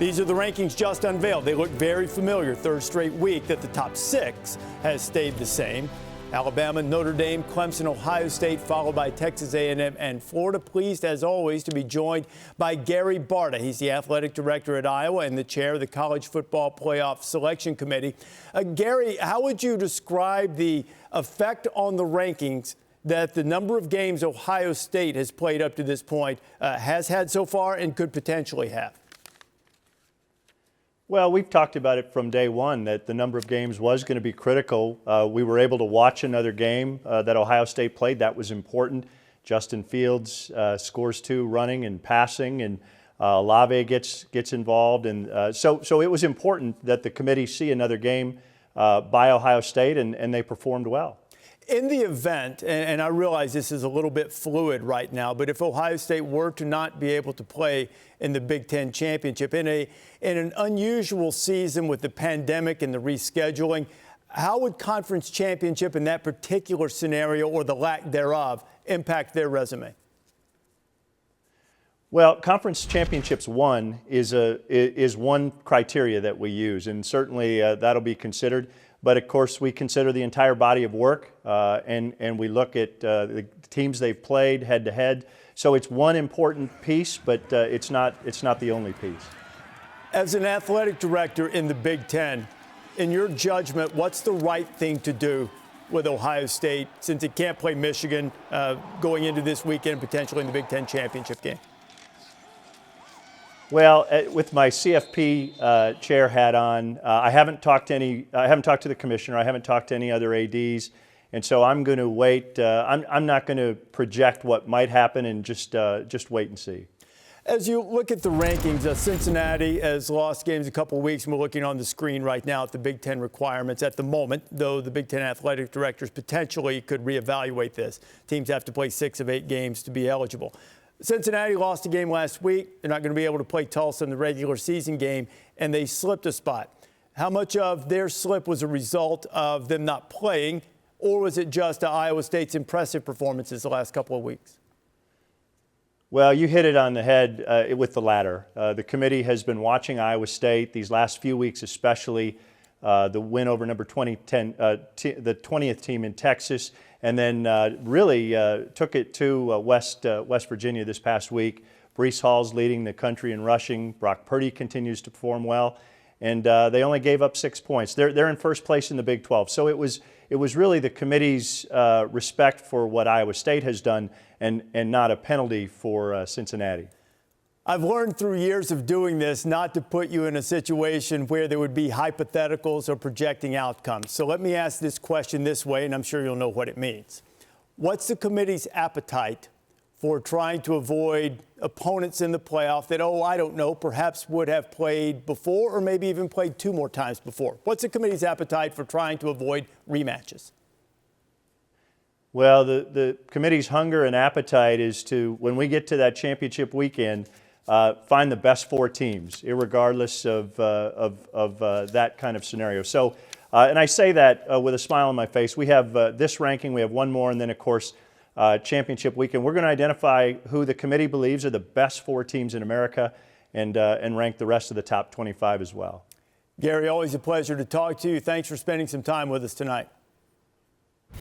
These are the rankings just unveiled. They look very familiar. Third straight week that the top 6 has stayed the same. Alabama, Notre Dame, Clemson, Ohio State, followed by Texas A&M and Florida. Pleased, as always, to be joined by Gary Barta. He's the athletic director at Iowa and the chair of the College Football Playoff Selection Committee. Gary, how would you describe the effect on the rankings that the number of games Ohio State has played up to this point has had so far and could potentially have? Well, we've talked about it from day one that the number of games was going to be critical. We were able to watch another game that Ohio State played. That was important. Justin Fields scores 2 running and passing, and Olave gets involved. And so it was important that the committee see another game by Ohio State, and they performed well. In the event, and I realize this is a little bit fluid right now, but if Ohio State were to not be able to play in the Big Ten championship in an unusual season with the pandemic and the rescheduling, how would conference championship in that particular scenario, or the lack thereof, impact their resume? Well, conference championships is one criteria that we use, and certainly that'll be considered. But of course, we consider the entire body of work, and we look at the teams they've played head to head. So it's one important piece, but it's not the only piece. As an athletic director in the Big Ten, in your judgment, what's the right thing to do with Ohio State since it can't play Michigan going into this weekend, potentially in the Big Ten championship game? Well, with my CFP chair hat on, I haven't talked to the commissioner. I haven't talked to any other ADs, and so I'm going to wait. I'm not going to project what might happen, and just wait and see. As you look at the rankings, Cincinnati has lost games a couple of weeks, and we're looking on the screen right now at the Big Ten requirements at the moment, though the Big Ten athletic directors potentially could reevaluate this. Teams have to play 6 of 8 games to be eligible. Cincinnati lost a game last week. They're not going to be able to play Tulsa in the regular season game, and they slipped a spot. How much of their slip was a result of them not playing, or was it just Iowa State's impressive performances the last couple of weeks? Well, you hit it on the head with the latter. The committee has been watching Iowa State these last few weeks, especially the win over number 20, the 20th team in Texas, and then really took it to West Virginia this past week. Breece Hall's leading the country in rushing. Brock Purdy continues to perform well, and they only gave up 6 points. They're in first place in the Big 12. So it was really the committee's respect for what Iowa State has done, and not a penalty for Cincinnati. I've learned through years of doing this not to put you in a situation where there would be hypotheticals or projecting outcomes. So let me ask this question this way, and I'm sure you'll know what it means. What's the committee's appetite for trying to avoid opponents in the playoff that, I don't know, perhaps would have played before, or maybe even played 2 more times before? What's the committee's appetite for trying to avoid rematches? Well, the committee's hunger and appetite is to, when we get to that championship weekend, find the best 4 teams, irregardless of that kind of scenario. So, and I say that with a smile on my face. We have this ranking, we have one more, and then, of course, championship weekend. We're going to identify who the committee believes are the best 4 teams in America, and rank the rest of the top 25 as well. Gary, always a pleasure to talk to you. Thanks for spending some time with us tonight.